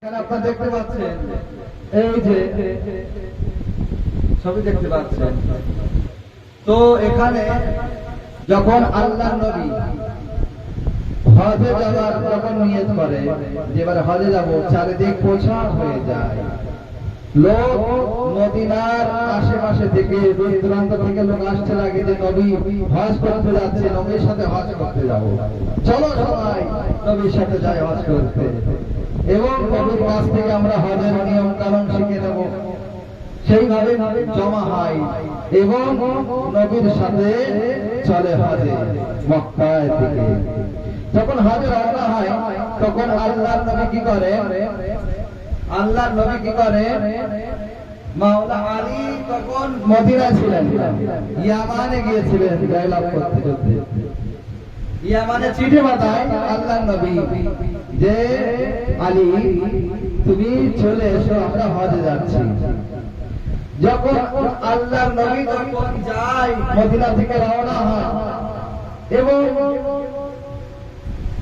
আপনারা দেখতে পাচ্ছেন, এই যে ছবি দেখতে পাচ্ছেন, তো এখানে যখন আল্লাহর নবী হজে যাওয়ার যখন নিয়ত করে যে এবারে হজে যাব, চারিদিক প্রচার হয়ে যায়, লোক মদিনার আশেপাশে থেকে দূর দূরান্ত থেকে লোক আসতে লাগে যে নবী হজ করতে যাচ্ছে, নবীর সাথে হজ করতে যাব, চলো সবাই নবীর সাথে যাই হজ করতে। এবং নবীর কাছ থেকে আমরা হজের নিয়ম কানুন শিখে নেব, সেইভাবে জমা হয় এবং নবীর সাথে চলে হজে মক্কায় থেকে। যখন হজে রওনা হয় তখন আল্লাহর নবী কি করে, আল্লাহর নবী কি করে, মাওলা আলী তখন মদিনা ছিলেন, ইয়ামানে গিয়েছিলেন জয়লাভ করতে করতে। ইয়ামানে চিঠি পাঠায় আল্লাহর নবী যে আলী তুমি চলে এসো, আমরা হজে যাচ্ছি। যখন আল্লাহর নবী যখন যায়, মদিনা থেকে রওনা হয় এবং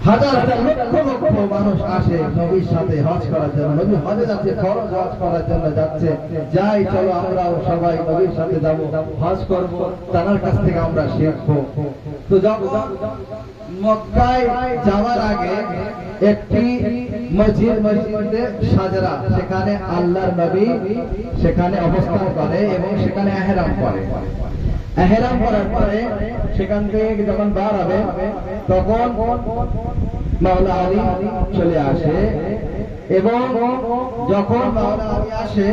হাজার হাজার লক্ষ লক্ষ মানুষ আসে নবীর সাথে হজ করার জন্য। নবী হজে যাচ্ছে, ফরজ হজ করার জন্য যাচ্ছে, যাই চলো আমরাও সবাই নবীর সাথে যাবো, হজ করব, তার কাছ থেকে আমরা শিখবো। তো যখন মক্কায় যাওয়ার আগে একটি মসজিদে সাজরা, সেখানে আল্লাহর নবী সেখানে অবস্থান করে এবং সেখানে এহরাম করে। এহরাম করার পরে সেখান থেকে যখন বার হবে তখন মাওলা আলী চলে আসে এবং যখন মাওলা আলী আসে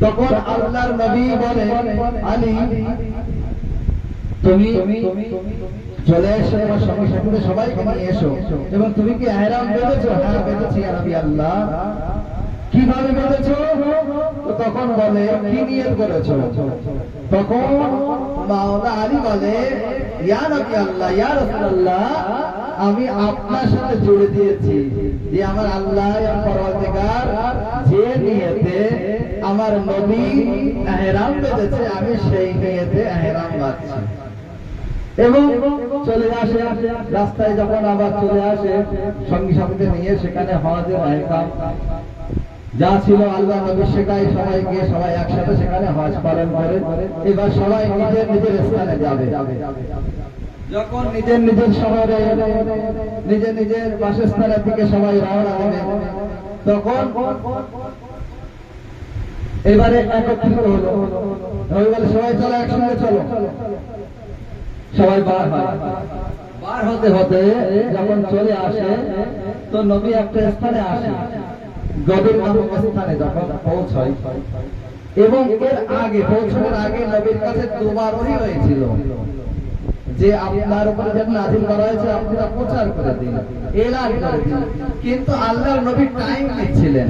তখন আল্লাহর নবী বলে, আলী তুমি চলে এসো, আমার সঙ্গে সঙ্গে সবাইকে নিয়ে এসো, এবং তুমি কি এহরাম বেঁধেছো? হ্যাঁ বেঁধেছি ইয়া নবী আল্লাহ। কিভাবে বেঁধেছো? তখন বলে কি নিয়ত করেছো? তখন মাওলা আলী বলে, ইয়া নবী আল্লাহ, ইয়া রাসূলুল্লাহ, আমি আপনার সাথে জুড়ে দিয়েছি যে আমার আল্লাহ পরওয়ারদিগার যে নিয়তে আমার নবী এহরাম বেঁধেছে, আমি সেই নিয়তে এহরাম বাঁধছি। এবং চলে আসে, রাস্তায় যখন আবার চলে আসে সঙ্গী সাথীদের নিয়ে, সেখানে হজের আহকাম যা ছিল আল্লাহ নবী শেখায় সবাইকে, সবাই একসাথে সেখানে হজ পালন করে। এবার সবাই নিজের নিজের স্থানে যাবে। যখন নিজের নিজের শহরে, নিজের নিজের বাসস্থানের দিকে সবাই রওনা হবে, তখন এবারে একত্রিত হলো, নবী বলে সবাই চলো একসঙ্গে চলো। সবাই বার হয়, বার হতে হতে যখন চলে আসে তো নবী একটা স্থানে আসে, গদির নামক স্থানে যখন পৌঁছায়, এবং এর আগে পৌঁছানোর আগে নবীর কাছে দুবার ওহী হয়েছিল যে আপনার উপরে যেটা নাযিল করা হয়েছে আপনারা প্রচার করে দিন, এলান করে দিন। কিন্তু আল্লাহর নবী টাইম নিচ্ছিলেন,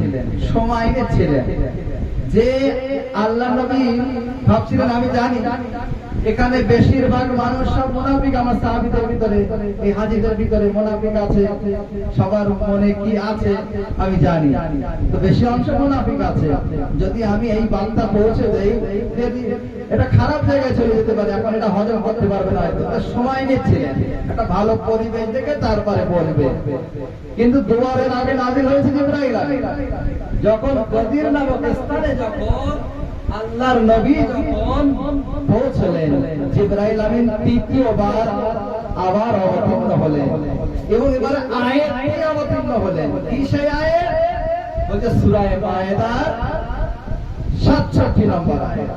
সময় নিচ্ছিলেন, যে আল্লাহ নবী ভাবছিলেন আমি জানি এখানে বেশিরভাগ মানুষ সব মুনাফিক, আমার সাহাবীদের ভিতরে, এই হাজীদের ভিতরে মুনাফিক আছে, সবার মনে কি আছে আমি জানি, তো বেশি অংশ মুনাফিক আছে। যদি আমি এই বার্তা পৌঁছে দেই, এটা খারাপ জায়গায় চলে যেতে পারে, এখন এটা হজম করতে পারবে না, হয়তো সময় নিচ্ছিলেন, একটা ভালো পরিবেশ দেখে তারপরে বলবে। কিন্তু দুয়ারের আগে নাযিল হয়েছে জিবরাইল যখন গদির নামক স্থানে যখন আল্লাহর নবী যখন পৌঁছলেন, জিবরাইল আমিন তৃতীয়বার আবার অবতীর্ণ হলেন এবং এবারে আয়াতে অবতীর্ণ হলেন। কি সেই আয়াত? বলছে সূরা মায়েদার 67 নম্বর আয়াত।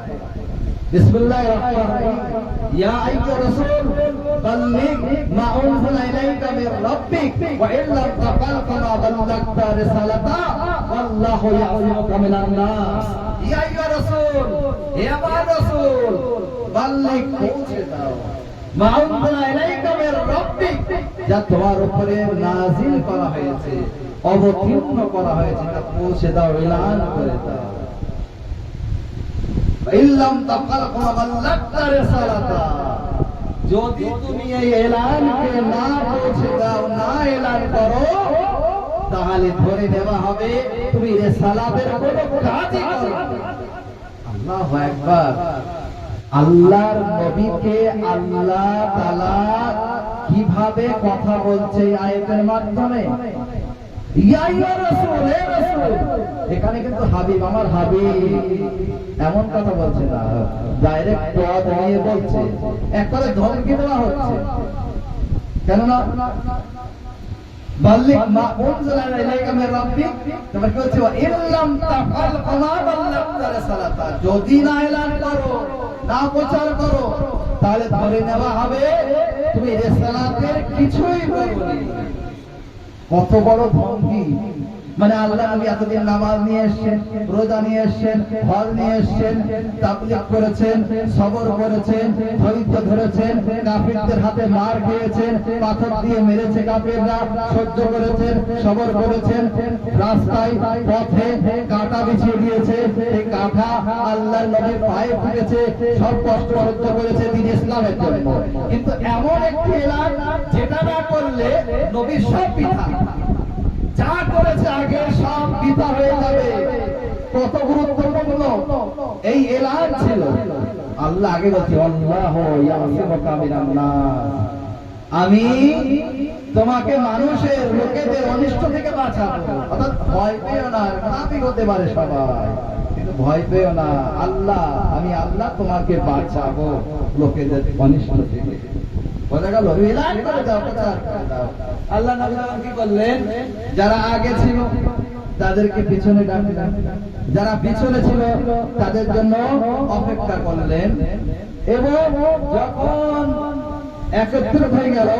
বিসমিল্লাহির রহমানির রহিম, ইয়া আইয়ুহার রাসূল বাল্লিগ মা উনজিলা ইলাইকা মির রাব্বিক ওয়া ইল্লাম তাফআল ফামা বাল্লাগতা রিসালাতা ওয়াল্লাহু ইয়াসিমুকা মিনান নাস। ইয়া আইয়ুহার রাসূল, হে আমার রাসূল, বাল্লিগ পৌঁছে দাও মা উনজিলা ইলাইকা মির রাব্বিক, যা তোমার উপরে নাযিল করা হয়েছে, অবতীর্ণ করা হয়েছে, তা পৌঁছে দাও, এলান করে দাও। যদি তুমি এই এলানকে না পৌঁছে দাও, না এলান করো, তাহলে ধরে নেওয়া হবে তুমি রিসালাতের কোনো কাজই করো। আল্লাহু আকবার। আল্লাহর নবীকে আল্লাহ তাআলা কিভাবে কথা বলছে আয়াতের মাধ্যমে, ইয়া ইয়া রাসূল, হে রাসূল। এখানে কিন্তু হাবিব, আমার হাবিব এমন কথা বলছে না, ডাইরেক্ট পদ নিয়ে বলছে, একবারে ধমকি দেওয়া হচ্ছে। কেননা বাল্লিগ মা উনজিলা ইলাইকা মির রাব্বিক, তোমার কি হচ্ছে, ইল্লাম তাফআল ফামা বাল্লাগতা রিসালাতা, যদি না এলান করো, না প্রচার করো, তাহলে ধরে নেওয়া হবে তুমি রিসালাতের কিছুই বলোনি। কত বড় ধমকি! মানে আল্লাহ নবী এতদিন নামাজ নিয়ে এসেছেন, রোজা নিয়ে এসেছেন, হজ নিয়ে এসেছেন, তাবলীগ করেছেন, সবর করেছেন, ধৈর্য ধরেছেন, কাফিরদের হাতে মার খেয়েছেন, পাথর দিয়ে মেরেছে কাফিররা, সহ্য করেছেন, সবর করেছেন, রাস্তায় পথে কাঁটা বিছিয়ে দিয়েছে, এই কাঁটা আল্লাহর নবীর পায়ে ফুটেছে, সব কষ্ট সহ্য করেছে দিন ইসলামের জন্য। কিন্তু এমন একটি এলান যেটা না করলে নবীর সব পিতা যা করেছে আগে সব পিতা হয়ে যাবে। কত গুরুত্বপূর্ণ এই এলান ছিল। আল্লাহ আগে বলছে, আল্লাহু ইয়াসিমুকা মিনান নাস, আমি তোমাকে মানুষের লোকেদের অনিষ্ট থেকে বাঁচাবো। অর্থাৎ ভয় পেও না, মুনাফিক হতে পারে সবাই, কিন্তু ভয় পেও না, আল্লাহ, আমি আল্লাহ তোমাকে বাঁচাবো লোকেদের অনিষ্ট থেকে। বোঝা গেল? এলান করে দাও, প্রচার করে দাও। আল্লাহ নবী কি করলেন, যারা আগে ছিল তাদেরকে পিছনে ডাকলেন, যারা পিছনে ছিল তাদের জন্য অপেক্ষা করলেন। এবং যখন একত্রিত হয়ে গেল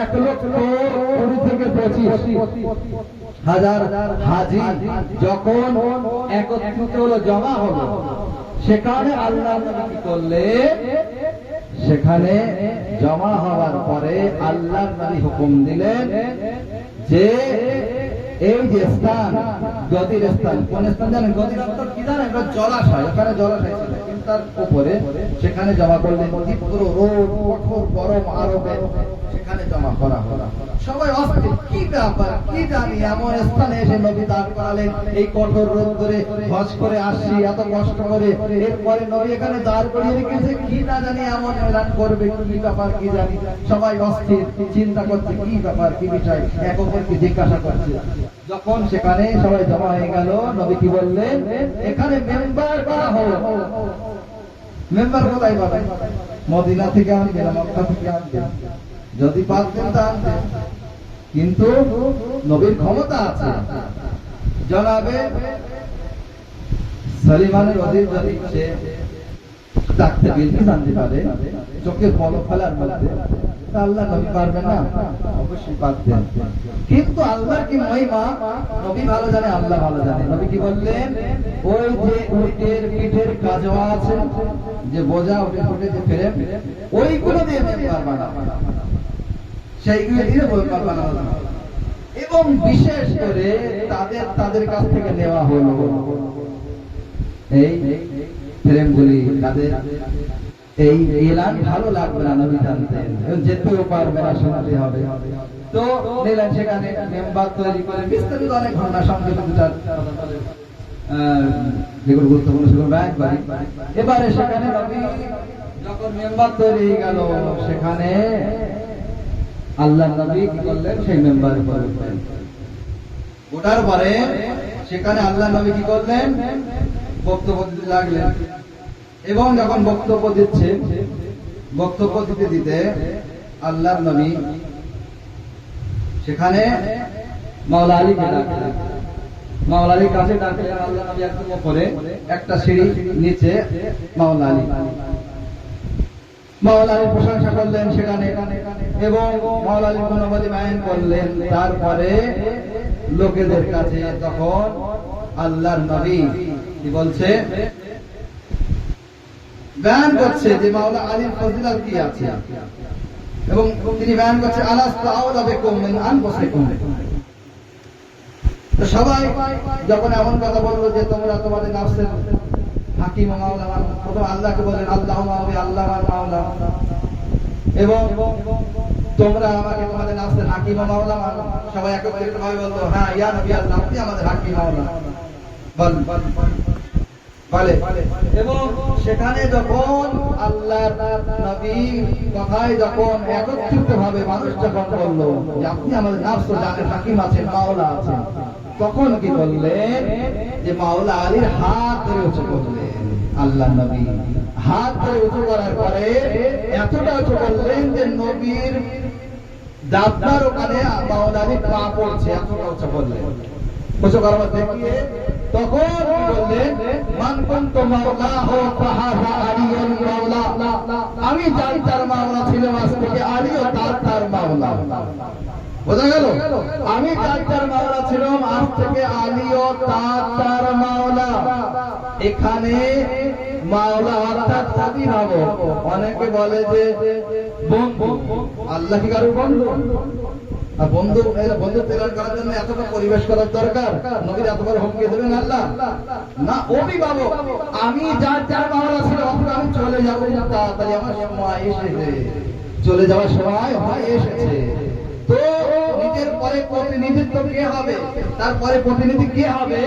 1,20,000 থেকে 25,000 হাজী যখন একত্রিত হলো, জমা হলো, সেখানে আল্লাহ নবী কি করলেন, সেখানে জমা হওয়ার পরে আল্লাহ নবী হুকুম দিলেন যে এই যে স্থান, গদির স্থান, কোন স্থান জানেন? গদির অর্থ কি জানেন? জলাশয়, ওখানে জলাশয় ছিল, কিন্তু তার উপরে সেখানে জমা করলেন। তীব্র রোদ, কঠোর গরম আরবে সেখানে জমা করা হলো। সবাই অস্থির, কি ব্যাপার, কি জানি, এমন স্থানে এসে নবী দাঁড় করালেন, এই কঠোর রোদ ধরে হজ করে আসছি এত কষ্ট করে, এরপরে নবী এখানে দাঁড় করিয়ে রেখেছে, কি না জানি এমন এলান করবে, কি ব্যাপার কি জানি। সবাই অস্থির, চিন্তা করছে কি ব্যাপার, কি বিষয়, এক অপরকে জিজ্ঞাসা করছে। যখন সেখানে সবাই জমা হয়ে গেল, নবী কি বললেন, এখানে মেম্বার করা হলো। মেম্বার কোথায় পাবেন? মদিনা থেকে আনবেন, মক্কা থেকে আনবেন, যদি পারতেন তা আনতেন, কিন্তু নবীর ক্ষমতা আছে। জনাবে সালিমানের অধীর যদি সে ডাকতে বিলকিস আনতে পারে চোখের পলক ফেলার মধ্যে, আল্লাহ নবী পারবেন না? অবশ্যই পারতেন। কিন্তু আল্লাহর কি মহিমা, নবী ভালো জানে, আল্লাহ ভালো জানে। নবী কি বললেন, ওই যে উটের পিঠের কাজওয়া আছে, যে বোঝা, উটের পিঠে যে ফ্রেম, ওইগুলো দিয়ে মেম্বার বানাবো, সেইগুলো দিয়ে মেম্বার বানাবো। এবং বিশেষ করে তাদের কাছ থেকে নেওয়া হলো এই ফ্রেমগুলি। তাদের এই এলান ভালো লাগবে না, নবী জানতেন, যেতেও পারবে না, শোনাতে হবে। তো নিলেন, সেখানে মেম্বার তৈরি করে বিস্তারিত অনেক ঘটনা, সংক্ষেপ যেগুলো গুরুত্বপূর্ণ সেগুলো একবারই। এবারে সেখানে নবী যখন মেম্বার তৈরি হয়ে গেল, সেখানে আল্লাহ নবী কি করলেন, সেই মেম্বার উপর উঠলেন। ওঠার পরে সেখানে আল্লাহ নবী কি করলেন, বক্তব্য দিতে লাগলেন। এবং যখন বক্তব্য দিচ্ছে, বক্তব্য দিতে দিতে আল্লাহ নবী সেখানে মাওলা আলীকে ডাকলেন। মাওলা আলীর কাছে ডাকলেন। আল্লাহ নবী একদম উপরে, একটা সিঁড়ি নিচে মাওলা আলী। মাওলা আলীর প্রশংসা করলেন সেখানে, এবং মাওলা আলীর গুণবাদী বায়ান করলেন। তারপরে লোকেদের কাছে তখন আল্লাহর নবী কি বলছে, বয়ান করছে যে মাওলা আলীর ফজিলত কি আছে, এবং তিনি বয়ান করছে, আলাস্তু আউলা বিকুম মিন আনফুসিকুম। তো সবাই যখন এমন কথা বললো যে তোমরা তোমাদের নফসের হাকিম ও মাওলা, প্রথম আল্লাহকে বলেন আল্লাহু মাওলা, আল্লাহ মাওলা, এবং তোমরা আমাকে তোমাদের নফসের হাকিম ও মাওলা মানো। সবাই একত্রিতভাবে বলতো, হ্যাঁ ইয়া নবী আল্লাহ, আপনি আমাদের হাকিম মাওলা। বল বলে। এবং সেখানে যখন আল্লাহর নবী কথায় যখন একত্রিত ভাবে মানুষ যখন বলল যে আপনি আমাদের নাফস জানে হাকিম আছেন, মাওলা আছেন, তখন কি করলেন যে মাওলা আলীর হাত ধরে উঁচু করলেন। আল্লাহ নবী হাত ধরে উঁচু করার পরে এতটা উঁচু করলেন যে নবীর দাবদার ওখানে মাওলা আলী পা পড়ছে, এতটা উঁচু করলেন। উঁচু করার দেখিয়ে তখন বললেন মান কুনতু মাওলাহু ফাহাযা আলিয়ুল মাওলা, আমি যার তার মাওলা ছিলাম আজ থেকে আলীও তার মাওলা। বোঝা গেল? আমি যার তার মাওলা ছিলাম আজ থেকে আলীও তার মাওলা। এখানে মাওলা অর্থাৎ অভিভাবক। অনেকে বলে যে বন্ধু, আল্লাহ কি কারো বন্ধু? আর বন্ধু তৈরি করার জন্য এতটা পরিবেশ করার দরকার? নবীর এতবার হুমকি দেবেন আল্লাহ? না, অভিভাবক। আমি যার মাওলা ছিল আমি চলে যাবো, তাড়াতাড়ি আমার সময় এসেছে, চলে যাওয়ার সময় হয় এসেছে। তো নিজের পরে প্রতিনিধিত্ব কে হবে, তারপরে প্রতিনিধি কে হবে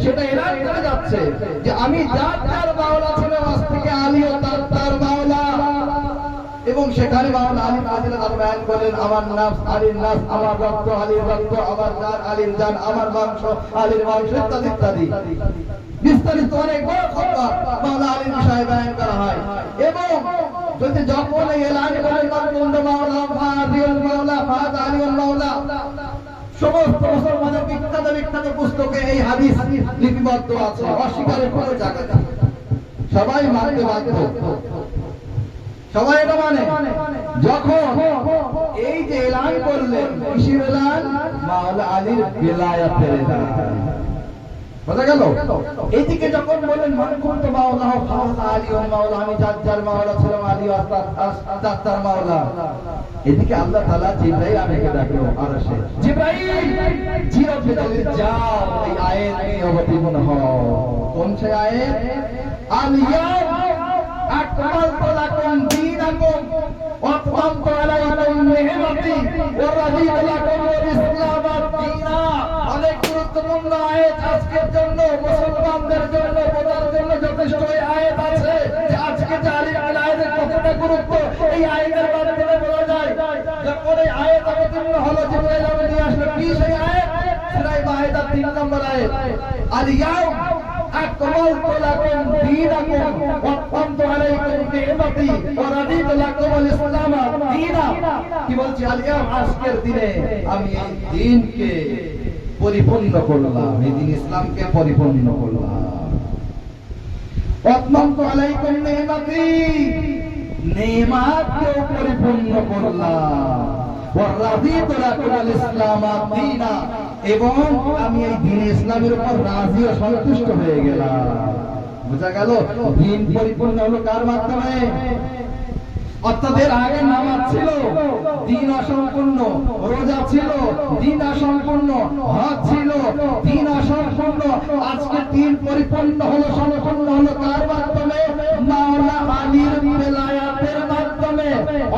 সেটা এলান করে যাচ্ছে যে আমি যার মাওলা ছিল আজ থেকে আলীও তার মাওলা। এবং সেখানে মাওলা আলী ফাজিলাত বয়ান করেন আমার নাফস আলীর নাফস, আমার রক্ত আলীর রক্ত, আমার জান আলীর জান, আমার মাংস আলীর মাংস, ইত্যাদি ইত্যাদি বিস্তারিত অনেক বড় খতবা মাওলা আলীর বিষয়ে বয়ান করা হয়। এবং যদি যখন এলান করেন মানকুন্দ মাওলা ফাজিল মাওলা ফাজ আলীউল মাওলা, সমস্ত মুসলমানের বিখ্যাত পুস্তকে এই হাদিস লিপিবদ্ধ আছে, অস্বীকারের কোনো জায়গা নেই, সবাই মানতে বাধ্য, সবাই এটা মানে। যখন এই যে এলান করলেন, কিসের এলান? মাওলা আলীর বেলায়েতের এলান। বোঝা গেল? এইদিকে যখন বলেন মান কুনতু মাওলাহু ফাহাযা আলীউল মাওলা, আমি যার মাওলা ছিলাম আলী তার মাওলা। এদিকে আল্লাহ তাআলা জিবরাইল আমিকে ডাকলো আরশে, জিবরাইল জিরাফিল যাও, এই আয়াত নিয়ে অবতীর্ণ হও। কোন সে আয়াত? আল-ইয়াউম আকমালতু লাকুম দীনাকুম ওয়া আতমামতু আলাইকুম নি'মাতি ওয়া রাদিতু লাকুমুল ইসলাম দীনা। অনেক গুরুত্বপূর্ণ আয়াত আজকের জন্য, মুসলমানদের জন্য বোঝার জন্য যথেষ্ট আয়াত আছে যে আজকে জারি আয়াতের কতটা গুরুত্ব এই আয়াতের মাধ্যমে বোঝা যায়। যখন এই আয়াত অবতীর্ণ হলো, জিবরাইল নিয়ে আসলো কি সেই আয়াত? সূরা মাইদা 3 নম্বর আয়াত, আল-ইয়াউম আকমালতু লাকুম দীনাকুম ওয়া আতমামতু আলাইকুম নি'মাতি ওয়া রাদিতু লাকুমুল ইসলাম দীনা। কি বলছে? আল-ইয়াউম, আজকের দিনে আমি এই দ্বীনকে পরিপূর্ণ করলাম, এই দ্বীন ইসলামকে পরিপূর্ণ করলাম। ওয়া আতমামতু আলাইকুম নি'মাতি, নেয়ামতকে পরিপূর্ণ করলাম। ওয়া রাদিতু লাকুমুল ইসলাম দীনা, এবং আমি এই দ্বীন ইসলামের উপর রাজি ও সন্তুষ্ট হয়ে গেলাম। বোঝা গেল? দ্বীন পরিপূর্ণ হলো কার মাধ্যমে? অর্থাৎ এর আগে নামাজ ছিল, দ্বীন অসম্পূর্ণ, রোজা ছিল, দ্বীন অসম্পূর্ণ, হজ ছিল, দ্বীন অসম্পূর্ণ। আজকে দ্বীন পরিপূর্ণ হলো, সম্পূর্ণ হলো কার মাধ্যমে? মাওলা আলীর বেলায়েতের মাধ্যমে।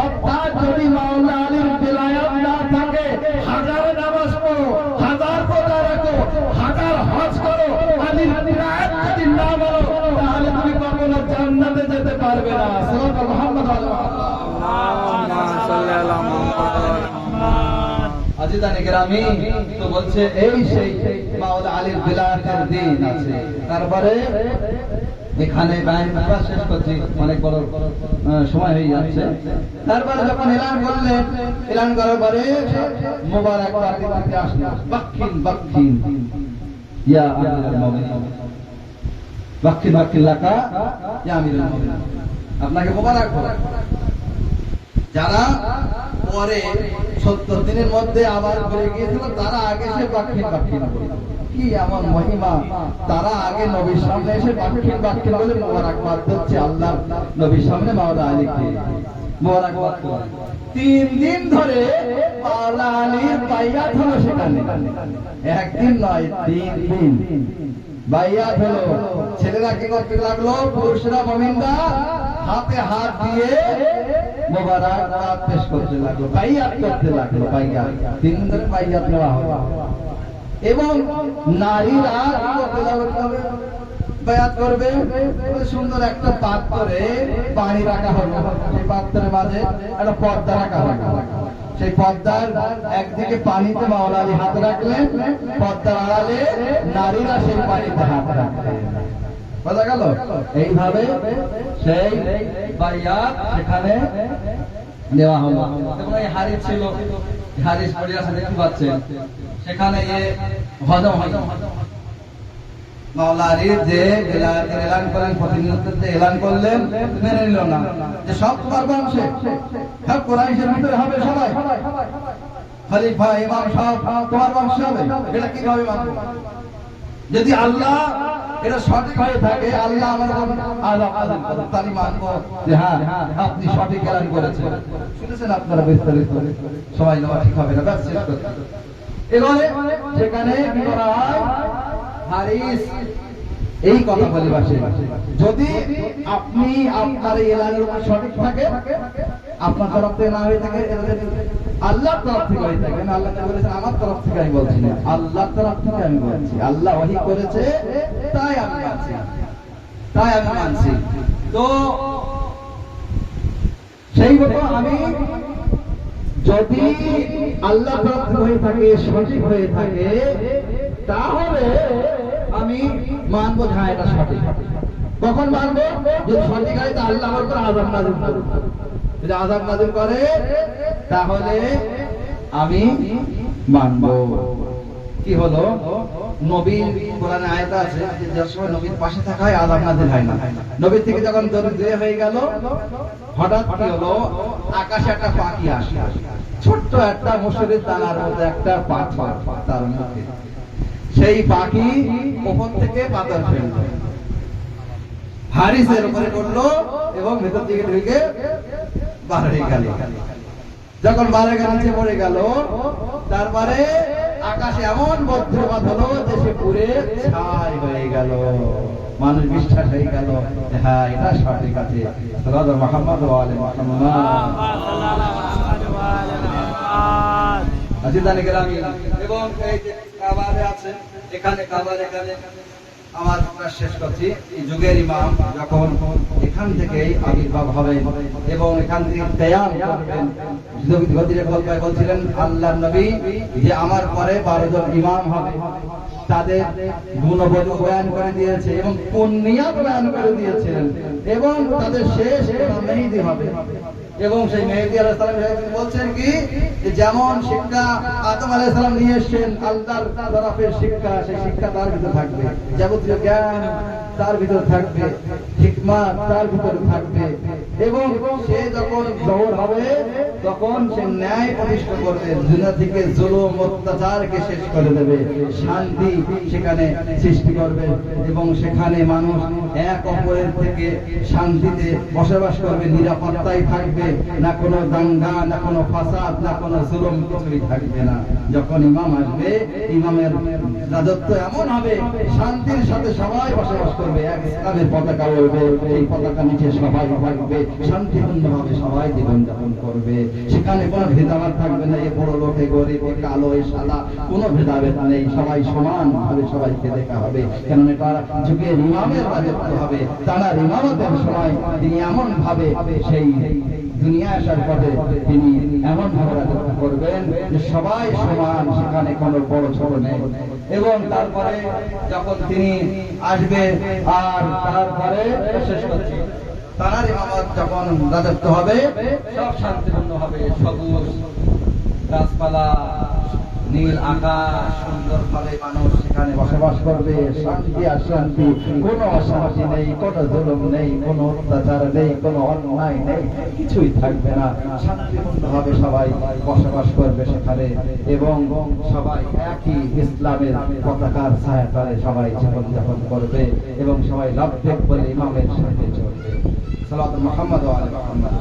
অর্থাৎ যদি মাওলা আলীর বেলায়েত না থাকে, হাজার নামাজ পড়ো, হাজার রোজা রাখো, হাজার হজ করো, আলীর বেলায়েত যদি না মানো, তাহলে তুমি কখনো জান্নাতে যেতে পারবে না। সাল্লাল্লাহু মুহাম্মদ আজিদানে গ্রামী তো বলছে এই সেই মাওলা আলীর বেলায়েতের দিন আছে। তারপরে এখানে বায়ান শেষ করছি, অনেক বড় সময় হয়ে যাচ্ছে। তারপরে যখন এলান করলেন, এলান করার পরে মোবারকবাদ দিতে আসলেন, বাক্কিন ইয়া আমিরুল মুমিনিন, বাক্কিন লাকা ইয়া আমিরুল মুমিনিন, আপনাকে মোবারকবাদ। যারা পরে 70 দিনের মধ্যে আবার ঘুরে গিয়েছিল, তারা আগে এসে বাক্কিন বলে, কি এমন মহিমা, তারা আগে নবীর সামনে এসে বাক্কিন বলে মোবারকবাদ দিচ্ছে। আল্লাহ নবীর সামনে মাওলা আলীকে মোবারকবাদ করে 3 দিন ধরে মাওলা আলীর বাইয়াত হলো সেখানে, একদিন নয় 3 দিন বাইয়াত হলো। ছেলেরা কি করতে লাগলো? পুরুষরা মুমিনরা হাতে হাত দিয়ে মোবারকবাদ পেশ করতে লাগলো, বাইয়াত করতে লাগলো। বাইয়াত 3 দিন ধরে বাইয়াত নেওয়া হলো। এবং নারীরা বায়াত করবে। সুন্দর একটা পাত্রে পানি রাখা হবে, সেই পাত্রের মাঝে একটা পর্দা রাখা হবে। সেই পর্দার একদিকে পানিতে মাওলা আলী হাত রাখলেন, পর্দার আড়ালে নারীরা সেই পানিতে হাত রাখলেন। বোঝা গেল? এইভাবে সেই বায়াত সেখানে দেওয়া হলো। এবং এই হারিস ছিল, হারিস পড়ে আছে দেখতে পাচ্ছেন, সেখানে হজম হলো। মাওলা আলী যে এলান করেন, প্রতিনিধিত্ব এলান করলেন, মেনে নিল না যে সব তোমার বংশে, সব কুরাইশের ভিতরে হবে, সবাই খলিফা ইমাম সব তোমার বংশে হবে। এটা কিভাবে মানবে? যদি আল্লাহ এটা সঠিক হয়ে থাকে, আল্লাহ আমার তালি মানবো যে হ্যাঁ আপনি সঠিক এলান করেছেন। শুনেছেন আপনারা বিস্তারিত, সবাই নেওয়া ঠিক হবে না, ব্যাস শেষ করতে। এবারে সেখানে কি করা হয়, হারিস এই কথা বলে বাসে, যদি আপনি আপনার এলাকার উপর সঠিক থাকে, আপনার তরফ থেকে না হয়ে থাকে, আল্লাহর তরফ থেকে হয়ে থাকে। আল্লাহ বলেছেন আমার তরফ থেকে আমি বলছি না, আল্লাহর তরফ থেকে আমি বলছি। আল্লাহ ওহী করেছে তাই আমি মানছি, তাই আমি মানছি। তো সেই মতো আমি যদি আল্লাহ তরফ থেকে হয়ে থাকে, সঠিক হয়ে থাকে, তাহলে আমি মানবো হ্যাঁ এটা সঠিক। কখন মানবো? যদি সঠিক হয়, তা আল্লাহ আমার উপর আযাব নাযিল করে। যদি আযাব নাযিল করে তাহলে আমি মানবো। কি হলো, নবীর কোরআনে আয়াত আছে যে সময় নবীর পাশে থাকা হয় আযাব নাযিল হয় না। নবীর থেকে যখন দূরে হয়ে গেল, হঠাৎ কি হলো, আকাশে একটা পাখি আসে, ছোট্ট একটা মসুরের দানার মতো একটা পাখি, তার মুখে সেই পাখি ওপর থেকে পাথর ফেলল, হারিসের উপরে পড়লো এবং ভেতর দিকে ঢুকে বার হয়ে গেল। যখন বারেগা নিচে পড়ে গেল, তারপরে আকাশে এমন বজ্রপাত হলো যে সে পুরে ছাই হয়ে গেল। মানুষ বিশ্বাস হয়ে গেল হ্যাঁ এটা সঠিক আছে। সাল্লাল্লাহু মুহাম্মদ ওয়া আলি মুহাম্মদ। আজিদানে গ্রামী এবং এই যে কাবারে আছে, এখানে কাবার, এখানে আমার শেষ করছি। এই যুগের ইমাম যখন এখান থেকে আবির্ভাব হবে এবং এখান থেকে কিয়াম করবেন, বলছিলেন আল্লাহর নবী যে আমার পরে 12 জন ইমাম হবে, তাদের গুণবলী বয়ান করে দিয়েছে এবং পুণ্যাত বয়ান করে দিয়েছেন, এবং তাদের শেষ মেহেদী হবে। এবং সেই মেহেদী আলাইহিস সালাম বলছেন কি, যেমন শিক্ষা আদম আলাইহিস সালাম নিয়ে এসেছেন আল্লাহর তরফের শিক্ষা, সেই শিক্ষা তার ভিতরে থাকবে, যাবতীয় জ্ঞান তার ভিতরে থাকবে, হিকমত তার ভিতরে থাকবে, এবং সে যখন জোহর হবে তখন সে ন্যায় প্রতিষ্ঠা করবে, দুনিয়া থেকে জুলুম অত্যাচারকে শেষ করে দেবে, শান্তি সেখানে সৃষ্টি করবে এবং সেখানে মানুষ এক অপরের থেকে শান্তিতে বসবাস করবে, নিরাপত্তায় থাকবে, না কোনো দাঙ্গা, না কোনো ফাসাদ, না কোনো জুলুম, কিছুই থাকবে না। যখন ইমাম আসবে, ইমামের রাজত্ব এমন হবে শান্তির সাথে সবাই বসবাস করবে, এক ইসলামের পতাকা উড়বে, সেই পতাকা নিচে সবাই থাকবে, শান্তিপূর্ণভাবে সবাই জীবনযাপন করবে। সেখানে কোনো ভেদাভেদ থাকবে না, এ বড় লোক, এ গরিব, এ কালো, এ সাদা, কোনো ভেদাভেদ নেই, সবাই সমান ভাবে সবাইকে দেখা হবে। কেননা এটা যুগের ইমামের রাজত্ব হবে, তার ইমামতের সময় তিনি এমন ভাবে সেই দুনিয়া আসার পথে তিনি এমন ভাবে রাজত্ব করবেন যে সবাই সমান, সেখানে কোনো বড় ছোট নেই। এবং তারপরে যখন তিনি আসবে, আর তারপরে শেষ করছি, তার ইমামত যখন রাজত্ব হবে, সব শান্তিপূর্ণ হবে, সবুজ গাছপালা, নীল আকাশ, সুন্দর ভাবে মানুষ সেখানে বসবাস করবে, শান্তি আর শান্তি, কোনো অশান্তি নেই, কোনো জুলুম নেই, কোনো অত্যাচার নেই, কোনো অন্যায় নেই, কিছুই থাকবে না, শান্তিপূর্ণ ভাবে সবাই বসবাস করবে সেখানে, এবং সবাই একই ইসলামের পতাকার ছায়াতলে সবাই জীবনযাপন করবে এবং সবাই লাভবেক বলে ইমামের সাথে চলবে। সাল্লাল্লাহু মুহাম্মদ ওয়া আলি মুহাম্মদ।